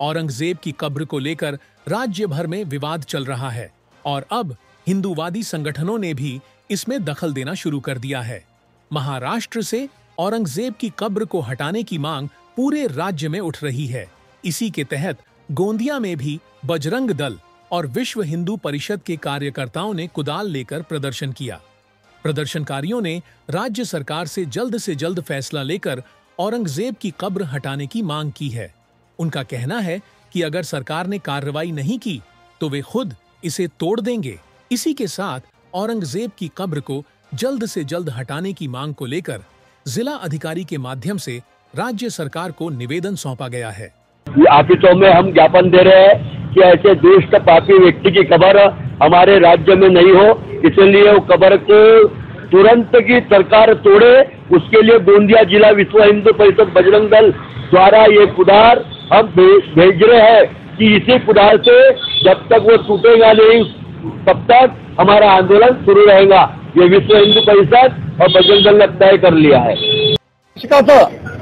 औरंगजेब की कब्र को लेकर राज्य भर में विवाद चल रहा है और अब हिंदूवादी संगठनों ने भी इसमें दखल देना शुरू कर दिया है। महाराष्ट्र से औरंगजेब की कब्र को हटाने की मांग पूरे राज्य में उठ रही है। इसी के तहत गोंदिया में भी बजरंग दल और विश्व हिंदू परिषद के कार्यकर्ताओं ने कुदाल लेकर प्रदर्शन किया। प्रदर्शनकारियों ने राज्य सरकार से जल्द फैसला लेकर औरंगजेब की कब्र हटाने की मांग की है। उनका कहना है कि अगर सरकार ने कार्रवाई नहीं की तो वे खुद इसे तोड़ देंगे। इसी के साथ औरंगजेब की कब्र को जल्द से जल्द हटाने की मांग को लेकर जिला अधिकारी के माध्यम से राज्य सरकार को निवेदन सौंपा गया है। ऑफिसों में हम ज्ञापन दे रहे हैं कि ऐसे दुष्ट पापी व्यक्ति की कब्र हमारे राज्य में नहीं हो, इसलिए वो कब्र को तुरंत की सरकार तोड़े। उसके लिए गोंदिया जिला विश्व हिंदू परिषद बजरंग दल द्वारा ये कुदाल हम भेज रहे हैं कि इसी कुदाल से जब तक वो टूटेगा नहीं तब तक हमारा आंदोलन शुरू रहेगा। ये विश्व हिंदू परिषद और बजरंग दल ने तय कर लिया है।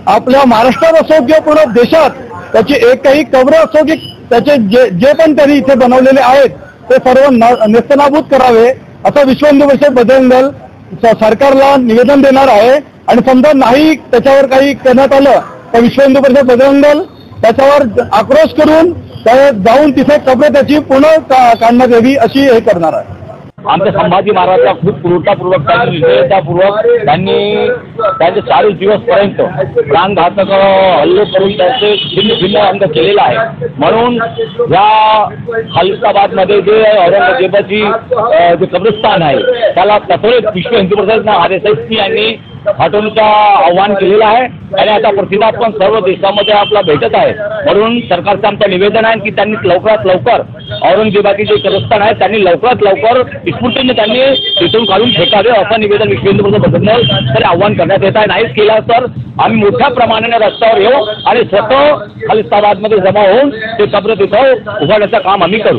आपल्या महाराष्ट्रात असो किंवा पूर्ण देशात त्याची एकही कब्र असो की त्याचे जे पण त्यांनी इथे बनवलेले आहेत ते सर्व नेस्तनाबूत करावे असं विश्व हिंदू परिषद बजरंग दल सरकारला निवेदन देणार आहे। आणि समजा नाही त्याच्यावर काही करण्यात आलं तर विश्व हिंदू परिषद बजरंग दल त्याच्यावर आक्रोश करून जाऊन तिथे कब्र त्याची पुन्हा काढण्यात यावी अशी हे करणार आहे। आमच्या संभाजी महाराजचा खूप क्रूरतापूर्वक त्यांनी निर्दयतापूर्वक त्यांचे 40 दिवसपर्यंत प्राणघातक हल्ले करून त्यांचे भिन्न अंग केलेला आहे। म्हणून या खालिस्ताबादमध्ये जे औरंगजेबाची जे कब्रस्तान आहे त्याला तत्वरित विश्व हिंदू परिषद RSS यांनी हटवण्याचं आव्हान केलेलं आहे आणि आता प्रतिसाद पण सर्व देशामध्ये आपला भेटत आहे। म्हणून सरकारचं आमचं निवेदन आहे की त्यांनी लवकरात लवकर औरंगजेबाची जे कब्रस्तान आहे त्यांनी लवकरात लवकर स्फूर्तीने त्यांनी तिथून काढून फेकावे असं निवेदन विश्व हिंदू परिषद बजरंग दल आव्हान करण्यात येत आहे। नाहीच केला तर आम्ही मोठ्या प्रमाणाने रस्त्यावर येऊ आणि स्वतः खालिस्ताबादमध्ये जमा होऊन ते कब्र तिथं उभारण्याचं काम आम्ही करू।